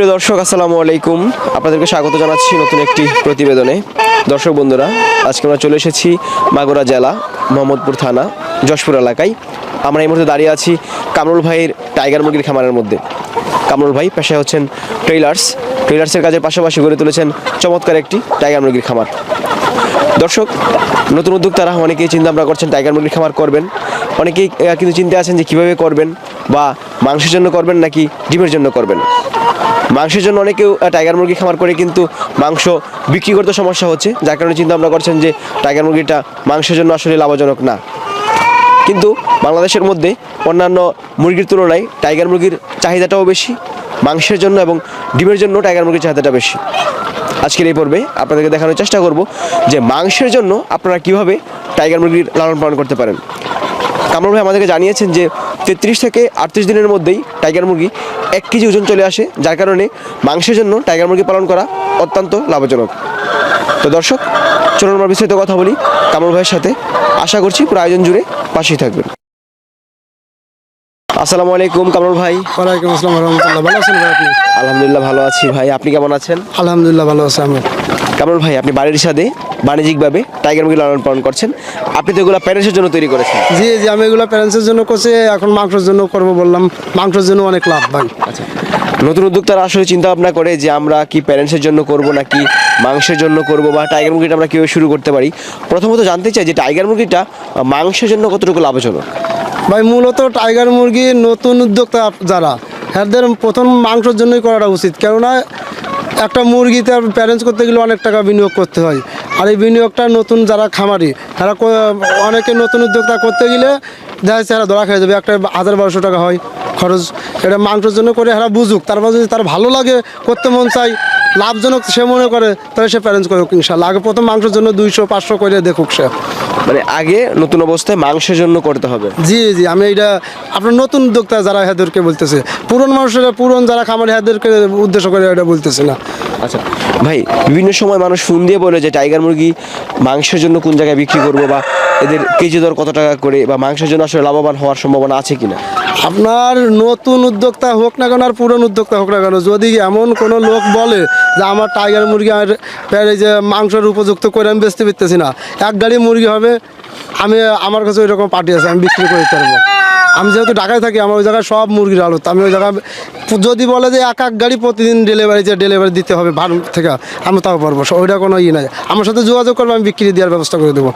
প্রিয় দর্শক, আসসালামু আলাইকুম। আপনাদেরকে স্বাগত জানাচ্ছি নতুন একটি প্রতিবেদনে। দর্শক বন্ধুরা, আজকে আমরা চলে এসেছি মাগুরা জেলা মোহাম্মদপুর থানা যশপুর এলাকায়। আমরা এই মুহূর্তে দাঁড়িয়ে আছি কামরুল ভাইয়ের টাইগার মুরগির খামারের মধ্যে। কামরুল ভাই পেশায় হচ্ছেন ট্রেলার্সের কাজের পাশাপাশি গড়ে তুলেছেন চমৎকার একটি টাইগার মুরগির খামার। দর্শক, নতুন উদ্যোক্তারা অনেকেই চিন্তা ভাবনা করছেন টাইগার মুরগির খামার করবেন। অনেকেই কিন্তু চিন্তা আছেন যে কীভাবে করবেন, বা মাংসের জন্য করবেন নাকি ডিমের জন্য করবেন। মাংসের জন্য অনেকেও টাইগার মুরগি খামার করে কিন্তু মাংস বিক্রি করতে সমস্যা হচ্ছে, যার কারণে চিন্তা ভাবনা করছেন যে টাইগার মুরগিটা মাংসের জন্য আসলে লাভজনক না। কিন্তু বাংলাদেশের মধ্যে অন্যান্য মুরগির তুলনায় টাইগার মুরগির চাহিদাটাও বেশি মাংসের জন্য, এবং ডিমের জন্য টাইগার মুরগির চাহিদাটা বেশি। আজকের এই পর্বে আপনাদেরকে দেখানোর চেষ্টা করব যে মাংসের জন্য আপনারা কিভাবে টাইগার মুরগির লালন পালন করতে পারেন। কামরুল ভাই আমাদেরকে জানিয়েছেন যে 33 থেকে 38 দিনের মধ্যেই টাইগার মুরগি 1 কেজি ওজন চলে আসে, যার কারণে মাংসের জন্য টাইগার মুরগি পালন করা অত্যন্ত লাভজনক। তো দর্শক, চলুন আমরা বিস্তারিত কথা বলি কামরুল ভাইয়ের সাথে। আশা করছি পুরো আয়োজন জুড়ে পাশেই থাকবেন। আসসালামু আলাইকুম কামরুল ভাই। ওয়ালাইকুম আসসালাম রহমতুল্লাহ। ভালো আছেন ভাই আপনি? আলহামদুলিল্লাহ ভালো আছি ভাই, আপনি কেমন আছেন? আলহামদুলিল্লাহ ভালো আছি আমি। কামরুল ভাই, আপনি বাড়ির সাথে বাণিজ্যিকভাবে টাইগার মুরগি লালন পালন করছেন। আপনি তো এগুলো প্যারেন্টসের জন্য তৈরি করেছেন। জি জি, আমি এগুলো প্যারেন্টসের জন্য করছি, এখন মাংসের জন্য করবো বললাম। মাংসের জন্য অনেক লাভ ভাই। আচ্ছা, নতুন উদ্যোক্তারা আসলে চিন্তা ভাবনা করে যে আমরা কি প্যারেন্টসের জন্য করব নাকি মাংসের জন্য করব, বা টাইগার মুরগিটা আমরা কীভাবে শুরু করতে পারি। প্রথমত জানতে চাই যে টাইগার মুরগিটা মাংসের জন্য কতটুকু লাভজনক। ভাই মূলত টাইগার মুরগি নতুন উদ্যোক্তা যারা, এদের প্রথম মাংসের জন্যই করাটা উচিত। কেননা একটা মুরগিতে প্যারেন্টস করতে গেলে অনেক টাকা বিনিয়োগ করতে হয়, আর এই বিনিয়োগটা নতুন যারা খামারি তারা অনেকে নতুন উদ্যোক্তা করতে গেলে দেখা যাচ্ছে এরা ধরা খেয়ে যাবে, একটা 1000-1200 টাকা হয় খরচ। এটা মাংসের জন্য করে এরা বুঝুক, তারপর যদি তার ভালো লাগে, করতে মন চাই, লাভজনক সে মনে করে, তাহলে সে প্যারেন্টস করুক ইনশাল্লাহ। আগে প্রথম মাংসের জন্য 200-500 করে দেখুক সে। মানে আগে নতুন অবস্থায় মাংসের জন্য করতে হবে। জি জি, আমি এইটা আপনার নতুন উদ্যোক্তা যারা এদেরকে বলতেছে, পুরনো মানুষেরা, পুরনো যারা খামারি এদেরকে উদ্দেশ্য করে এটা বলতেছে না। আচ্ছা ভাই, বিভিন্ন সময় মানুষ ফোন দিয়ে বলে যে টাইগার মুরগি মাংসের জন্য কোন জায়গায় বিক্রি করবো, বা এদের কেজি দর কত টাকা করে, বা মাংসের জন্য আসলে লাভবান হওয়ার সম্ভাবনা আছে কিনা। আপনার নতুন উদ্যোক্তা হোক না কেন আর পুরনো উদ্যোক্তা হোক না কেন, যদি এমন কোনো লোক বলে যে আমার টাইগার মুরগি আর এই যে মাংসের উপযুক্ত করে আমি বেচতে পারতেছি না, 1 গাড়ি মুরগি হবে, আমার কাছে ওই রকম পার্টি আছে, আমি বিক্রি করে দিতে পারবো। আমি যেহেতু ঢাকায় থাকি, আমার ওই জায়গায় সব মুরগির আড়ত, আমি ওই জায়গায় যদি বলে যে 1 গাড়ি প্রতিদিন ডেলিভারি দিতে হবে ভারত থেকে, আমি তাও পারবো, ওইটা কোনো নাই। আমার সাথে যোগাযোগ করবো, আমি বিক্রি দেওয়ার ব্যবস্থা করে দেবো।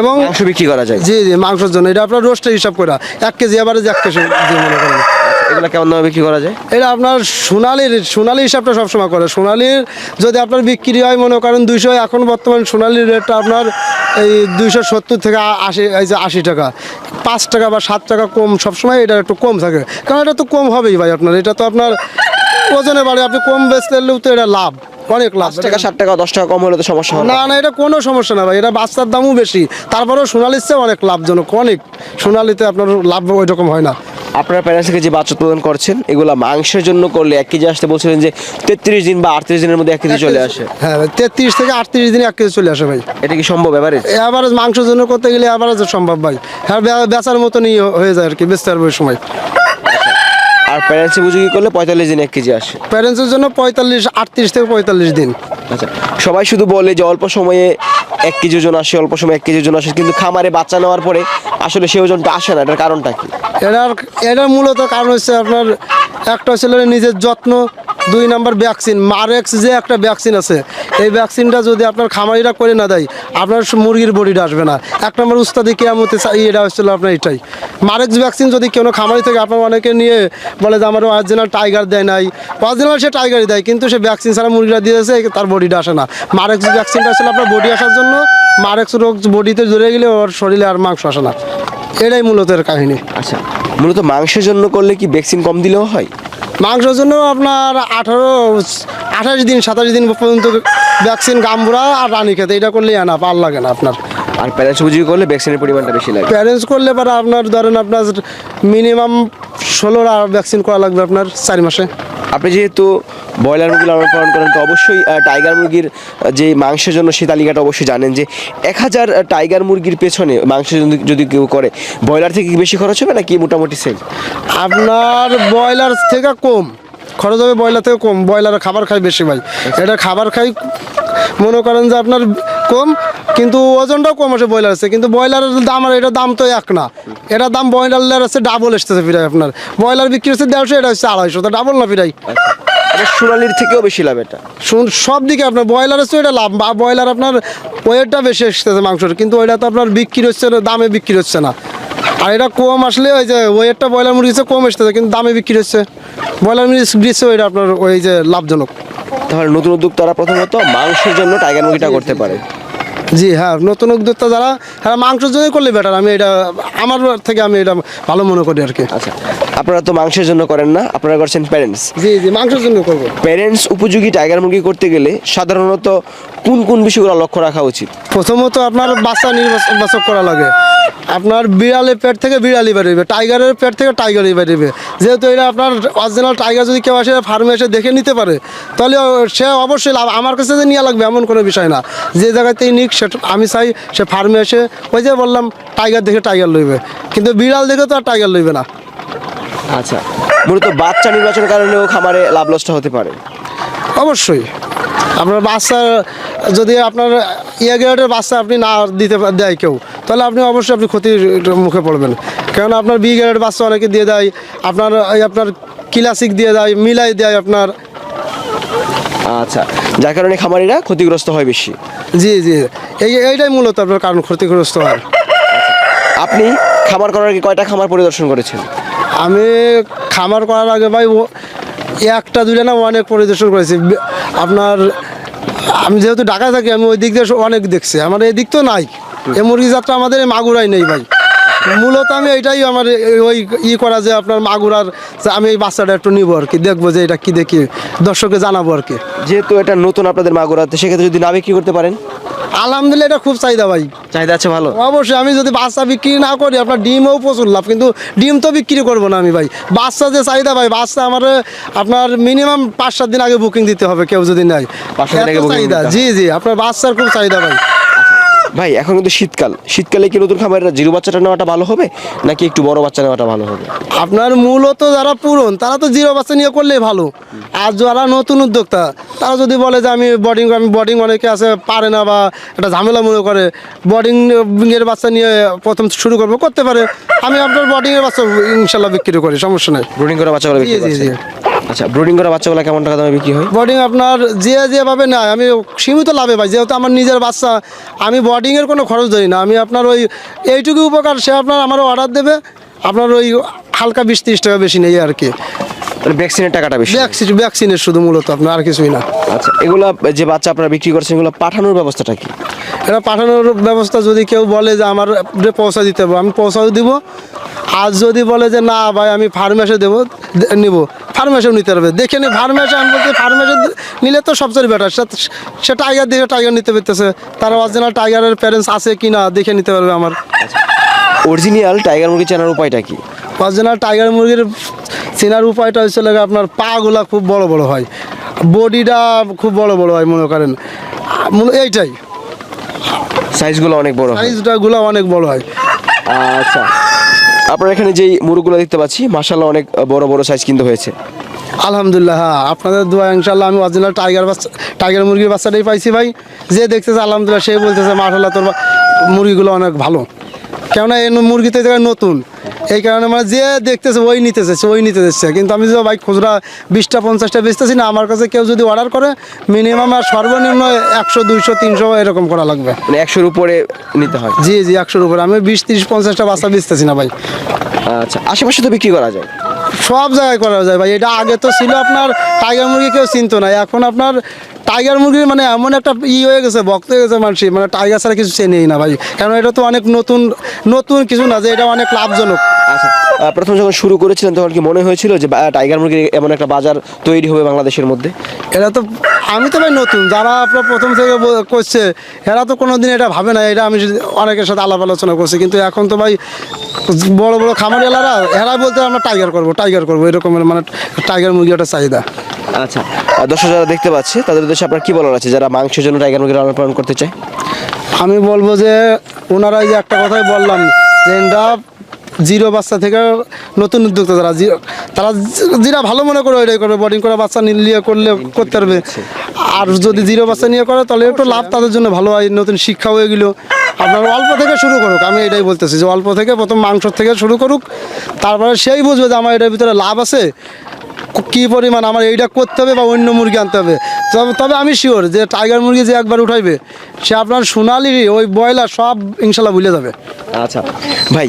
এবং মাংস বিক্রি করা যায়। জি জি, মাংসের জন্য এটা আপনার রোস্টের হিসাব করা 1 কেজি, আবার 1 কেজি যে মনে করেন। এগুলো কেমন দামে বিক্রি করা যায়? এটা আপনার সোনালির হিসাবটা সবসময় করে। সোনালির যদি আপনার বিক্রি হয় মনে করেন 200, এখন বর্তমান সোনালির রেটটা আপনার এই 270 থেকে 80 টাকা, 5 টাকা বা 7 টাকা কম সবসময়, এটা একটু কম থাকে। কারণ এটা তো কম হবেই ভাই, আপনার এটা তো আপনার ওজনে বাড়ে, আপনি কম বেচতে গেলেও তো এটা লাভ, অনেক লাভ। 5 টাকা 7 টাকা 10 টাকা কম হলে তো সমস্যা হবে না না, এটা কোনো সমস্যা না ভাই, এটা বাচ্চার দামও বেশি, তারপরেও সোনালির চেয়ে অনেক লাভজনক, অনেক। সোনালিতে আপনার লাভ ওই রকম হয় না। আপনারা প্যারেন্টস থেকে যে বাচ্চা উৎপাদন করছেন, এগুলো মাংসের জন্য করলে 1 কেজি আসতে বলছিলেন যে 33 দিন বা 38 দিনের মধ্যে 1 কেজি চলে আসে। হ্যাঁ, 33 থেকে 38 দিনে 1 কেজি চলে আসে ভাই। এটা কি সম্ভব এভারেজ? এভারেজ মাংসের জন্য করতে গেলে এভারেজ সম্ভব ভাই। হ্যাঁ, বেচার মতনই হয়ে যায় আর কি, বেচতে পারবো ওই সময়। আর প্যারেন্টস উপযোগী করলে 45 দিনে 1 কেজি আসে। প্যারেন্টসের জন্য 38 থেকে 45 দিন। আচ্ছা, সবাই শুধু বলে যে অল্প সময়ে 1 কেজি ওজন আসে, অল্প সময়ে 1 কেজি ওজন আসে, কিন্তু খামারে বাচ্চা নেওয়ার পরে আসলে সেই ওজনটা আসে না। এটার কারণটা কি? এটার মূলত কারণ হচ্ছে আপনার একটা হচ্ছে নিজের যত্ন, 2 নাম্বার ভ্যাকসিন, মারেক্স যে একটা ভ্যাকসিন আছে, এই ভ্যাকসিনটা যদি আপনার খামারিরা করে না দেয়, আপনার মুরগির বডিটা আসবে না। 1 নম্বর উস্তাদি কেয়ামতে এটা হচ্ছিল আপনার এটাই। মারেক্স ভ্যাকসিন যদি কোনো খামারি থেকে, আপনার অনেকে নিয়ে বলে যে আমার অরিজিনাল টাইগার দেয় নাই, অরিজিনাল সে টাইগারই দেয়, কিন্তু সে ভ্যাকসিন ছাড়া মুরগিটা দিয়েছে, তার বডিটা আসে না। মারেক্স ভ্যাকসিনটা আসলে আপনার বডি আসার জন্য, মারেক্স রোগ বডিতে জড়িয়ে গেলে ওর শরীরে আর মাংস আসে না, এটাই মূলত এর কাহিনী। আচ্ছা, মূলত মাংসের জন্য করলে কি ভ্যাকসিন কম দিলেও হয়? মাংসের জন্য আপনার 28 দিন 27 দিন পর্যন্ত ভ্যাকসিন, গাম্বুরা আর রানী খেতে, এটা করলে না পার লাগে না আপনার। আর প্যারেন্টস উপযোগী করলে ভ্যাকসিনের পরিমাণটা বেশি লাগে। প্যারেন্টস করলে পরে আপনার ধরেন আপনার মিনিমাম 16টা ভ্যাকসিন করা লাগবে আপনার 4 মাসে। আপনি যেহেতু ব্রয়লার মুরগি লালন পালন করেন, তো অবশ্যই টাইগার মুরগির যে মাংসের জন্য সেই তালিকাটা অবশ্যই জানেন যে 1000 টাইগার মুরগির পেছনে মাংস যদি কেউ করে, ব্রয়লার থেকে কি বেশি খরচ হবে নাকি মোটামুটি সেম? আপনার ব্রয়লার থেকে কম, খরচ হবে ব্রয়লার থেকে কম, ব্রয়লারের খাবার খাই বেশি ভাই, এটা খাবার খাই মনে করেন যে আপনার কম, কিন্তু ওজনটাও কম আসে ব্রয়লার আছে, কিন্তু ব্রয়লারের দাম আর এটার দাম তো এক না, এটার দাম ব্রয়লার আছে ডাবল এসতেছে ফিরাই, আপনার ব্রয়লার বিক্রি হচ্ছে 150, এটা হচ্ছে 250, তো ডাবল না ফিরাই। এটা সোনালির থেকেও বেশি লাভ এটা। সব দিকে আপনার ব্রয়লার হচ্ছে এটা লাভ, বা ব্রয়লার আপনার ওয়েটটা বেশি এসতেছে মাংসের, কিন্তু ওইটা তো আপনার বিক্রি হচ্ছে না, দামে বিক্রি হচ্ছে না। আর এটা কম আসলে ওই যে ওয়েটটা ব্রয়লার মুরগি কম এসতেছে, কিন্তু দামে বিক্রি হচ্ছে, ব্রয়লার মুরগি দিচ্ছে ওইটা আপনার ওই যে লাভজনক। তাহলে নতুন উদ্যোক্তারা প্রথমত মাংসের জন্য টাইগার মুরগিটা করতে পারে। জি হ্যাঁ, নতুন উদ্যোক্তা যারা, হ্যাঁ মাংসের জন্যই করলে বেটার, আমি এটা আমার থেকে আমি এটা ভালো মনে করি আর কি। আচ্ছা, আপনারা তো মাংসের জন্য করেন না, আপনারা করছেন প্যারেন্টস। জি জি, মাংসের জন্য করবো। প্যারেন্টস উপযোগী টাইগার মুরগি করতে গেলে সাধারণত কোন কোন বিষয়গুলো লক্ষ্য রাখা উচিত? প্রথমত আপনার বাচ্চা নির্বাচন করা লাগে, আপনার বিড়ালের পেট থেকে বিড়ালি বেরোবে, টাইগারের পেট থেকে টাইগারই বেরোবে, যেহেতু এটা আপনার অরিজিনাল টাইগার যদি কেউ আসে ফার্মে এসে দেখে নিতে পারে, তাহলে সে অবশ্যই লাভ, আমার কাছে যে নিয়ে লাগবে এমন কোনো বিষয় না, যে জায়গাতেই নিক সেটা আমি চাই সে ফার্মে এসে ওই যে বললাম টাইগার দেখে টাইগার লইবে, কিন্তু বিড়াল দেখে তো আর টাইগার লইবে না। আচ্ছা, মূলত বাচ্চা নির্বাচনের কারণেও খামারে লাভ লসটা হতে পারে। অবশ্যই আপনার বাচ্চা যদি আপনার গ্রেডের বাচ্চা আপনি না দিতে দেয় কেউ, তাহলে আপনি অবশ্যই আপনি ক্ষতির মুখে পড়বেন, কারণ আপনার বি গ্রেডের বাচ্চা অনেকে দিয়ে দেয়, আপনার ক্লাসিক দিয়ে দেয়, মিলাই দেয় আপনার। আচ্ছা, যার কারণে খামারিরা ক্ষতিগ্রস্ত হয় বেশি। জি জি, এইটাই মূলত আপনার কারণ ক্ষতিগ্রস্ত হয়। আপনি খামার করার আগে কয়টা খামার পরিদর্শন করেছেন? আমি খামার করার আগে ভাই একটা দুইটা না অনেক পরিদর্শন করেছি আপনার, আমি যেহেতু ঢাকায় থাকি আমি ওই দিক দিয়ে অনেক দেখছি, আমার এই দিক তো নাই, এই মুরগি জাতটা আমাদের এই মাগুরাই নেই ভাই, মূলত আমি এইটাই আমার ওই করা যে আপনার মাগুরার, যে আমি এই বাচ্চাটা একটু নিবো আর কি, দেখবো যে এটা কি দেখি দর্শককে জানাবো আর কি। যেহেতু এটা নতুন আপনাদের মাগুরাতে, সেক্ষেত্রে যদি না বিক্রি করতে পারেন? আলহামদুলিল্লাহ এটা খুব চাহিদা ভাই, চাহিদা আছে ভালো। অবশ্যই আমি যদি বাচ্চা বিক্রি না করি, আপনার ডিমও প্রচুর লাভ, কিন্তু ডিম তো বিক্রি করবো না আমি ভাই, বাচ্চা যে চাহিদা ভাই, বাচ্চা আমার আপনার মিনিমাম 5-7 দিন আগে বুকিং দিতে হবে কেউ যদি নেয়, 5-7 দিন আগে এত booking চাহিদা। দিতে হবে। জি জি, আপনার বাচ্চার খুব চাহিদা ভাই। ভাই এখন কিন্তু শীতকাল, শীতকালে কি নতুন খামারিরা জিরো বাচ্চাটা নেওয়াটা ভালো হবে নাকি একটু বড় বাচ্চা নেওয়াটা ভালো হবে? আপনার মূলত যারা পুরন তারা তো জিরো বাচ্চা নিয়ে করলেই ভালো, আর যারা নতুন উদ্যোক্তা তারা যদি বলে যে আমি বডিং অনেকে আছে পারে না বা একটা ঝামেলা মনে করে, বডিংয়ের বাচ্চা নিয়ে প্রথম শুরু করতে পারে, আমি আপনার বডিংয়ের বাচ্চা ইনশাল্লাহ বিক্রি করি, সমস্যা নেই। ব্রুডিং করা বাচ্চাগুলো জি বিক্রি জি জি, করছেন? আচ্ছা, ব্রুডিং করা বাচ্চাগুলো কেমন টাকা দামে বিক্রি হয়? বডিং আপনার যেভাবে নেয় আমি সীমিত লাভে পাই, যেহেতু আমার নিজের বাচ্চা, আমি বডিংয়ের কোনো খরচ ধরি না, আমি আপনার ওই এইটুকু উপকার, সে আপনার আমারও অর্ডার দেবে, আপনার ওই হালকা 20-30 টাকা বেশি নেই আর কি, মানে ভ্যাকসিনের টাকাটা বেশি? ভ্যাকসিনের শুধু মূলত আপনার, আর কিছুই না। আচ্ছা, এগুলো যে বাচ্চা আপনারা বিক্রি করছেন, এগুলো পাঠানোর ব্যবস্থাটা কি? এটা পাঠানোর ব্যবস্থা যদি কেউ বলে যে আমার পৌঁছা দিতে হবে, আমি পৌঁছাও দিব, আর যদি বলে যে না ভাই আমি ফার্মেসে দেবো নিব, ফার্মেসেও নিতে পারবে, দেখে নি ফার্মেসে, আমি বলছি ফার্মেসে নিলে তো সবচেয়ে বেটার, সে টাইগার দেখে টাইগার নিতে পারতেছে, তার অরিজিনাল টাইগারের প্যারেন্টস আছে কি না দেখে নিতে পারবে আমার। অরিজিনাল টাইগার মুরগি চেনার উপায়টা কি? অরিজিনাল টাইগার মুরগির চেনার উপায়টা হচ্ছে আপনার পাগুলা খুব বড় বড় হয়, বডিটা খুব বড় বড় হয়, মনে করেন এইটাই, সাইজগুলো অনেক বড় হয়। সাইজটাগুলো অনেক বড় হয়। আচ্ছা, আপনার এখানে যেই মুরগিগুলো দেখতে পাচ্ছি মাশাআল্লাহ অনেক বড় বড় সাইজ কিন্তু হয়েছে। আলহামদুলিল্লাহ, হ্যাঁ আপনাদের দোয়া ইনশাল্লাহ আমি অরিজিনাল টাইগার মুরগির বাচ্চাটাই পাইছি ভাই, যে দেখতেছে আলহামদুলিল্লাহ সেই বলতেছে মাশাআল্লাহ তোর মুরগিগুলো অনেক ভালো, কেননা এই মুরগিতে নতুন, এই কারণে মানে যে দেখতেছে ওই নিতে যাচ্ছে, কিন্তু আমি যদি ভাই খুচরা 20টা 50টা বেচতেছি না, আমার কাছে কেউ যদি অর্ডার করে মিনিমাম আর সর্বনিম্ন 100 200 300 এরকম করা লাগবে, মানে 100-র উপরে নিতে হয়? জি জি, 100-র উপরে, আমি 20 30 50টা বাচ্চা বেচতেছি না ভাই। আচ্ছা, আশেপাশে তো বিক্রি করা যায়? সব জায়গায় করা যায় ভাই, এটা আগে তো ছিল আপনার টাইগার মুরগি কেউ চিনতো না, এখন আপনার টাইগার মুরগির মানে এমন একটা হয়ে গেছে, ভক্ত হয়ে গেছে মানুষ, মানে টাইগার ছাড়া কিছু চেনেই না ভাই, কারণ এটা তো অনেক নতুন কিছু না যে এটা অনেক লাভজনক। আচ্ছা, প্রথম যখন শুরু করেছিলেন তখন কি মনে হয়েছিল যে টাইগার মুরগির এমন একটা বাজার তৈরি হবে বাংলাদেশের মধ্যে? এরা তো, আমি তো ভাই নতুন, যারা আপনার প্রথম থেকে করছে এরা তো কোনোদিন এটা ভাবে না, এটা আমি অনেকের সাথে আলাপ আলোচনা করছি, কিন্তু এখন তো ভাই বড় বড় খামারিয়ালারা এরা বলতে আমরা টাইগার করবো এরকমের, মানে টাইগার মুরগি একটা চাহিদা। আচ্ছা, দর্শক যারা দেখতে পাচ্ছে তাদের উদ্দেশ্যে আপনার কি বলার আছে যারা মাংসের জন্য টাইগার মুরগি লালন পালন করতে চায়? আমি বলবো যে ওনারা এই যে একটা কথাই বললাম যে এরা জিরো বাচ্চা থেকে নতুন উদ্যোক্তা তারা যেটা ভালো মনে করে ওইটাই করবে, বোর্ডিং করা বাচ্চা নিয়ে করলে করতে পারবে। আর যদি জিরো বাচ্চা নিয়ে করে তাহলে একটু লাভ তাদের জন্য ভালো হয়, নতুন শিক্ষা হয়ে গেলো। আপনার অল্প থেকে শুরু করুক, আমি এটাই বলতেছি যে অল্প থেকে প্রথম মাংস থেকে শুরু করুক, তারপরে সেই বুঝবে যে আমার এটার ভিতরে লাভ আছে, কী পরিমাণ আমার এইটা করতে হবে বা অন্য মুরগি আনতে হবে। তবে আমি শিওর যে টাইগার মুরগি যে একবার উঠাইবে সে আপনার সোনালি ওই ব্রয়লার সব ইনশাল্লাহ ভুলে যাবে। আচ্ছা ভাই,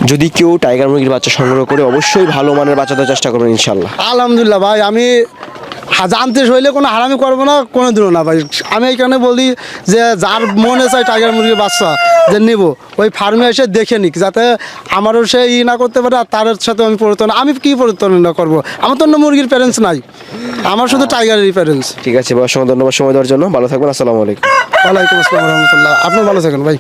যদি কেউ টাইগার মুরগির বাচ্চা সংগ্রহ করে অবশ্যই ভালো মানের বাচ্চা দেওয়ার চেষ্টা করবেন ইনশাল্লাহ। আলহামদুলিল্লাহ ভাই, আমি জানতে হইলে কোনো হারামি করবো না, কোনো দিনও না ভাই। আমি এইখানে বলি যে যার মনে চাই টাইগার মুরগির বাচ্চা যে নিব, ওই ফার্মে এসে দেখে নিক, যাতে আমারও সে না করতে পারে আর তার সাথে আমি পরিবর্তন, আমি কি পরিবর্তন না করবো, আমার তো অন্য মুরগির প্যারেন্টস নাই, আমার শুধু টাইগারেরই প্যারেন্টস। ঠিক আছে, অসংখ্য ধন্যবাদ সময় দেওয়ার জন্য, ভালো থাকবেন, আসসালামু আলাইকুম। ওয়ালাইকুম আসসালাম রহমতুল্লাহ, আপনি ভালো থাকেন ভাই।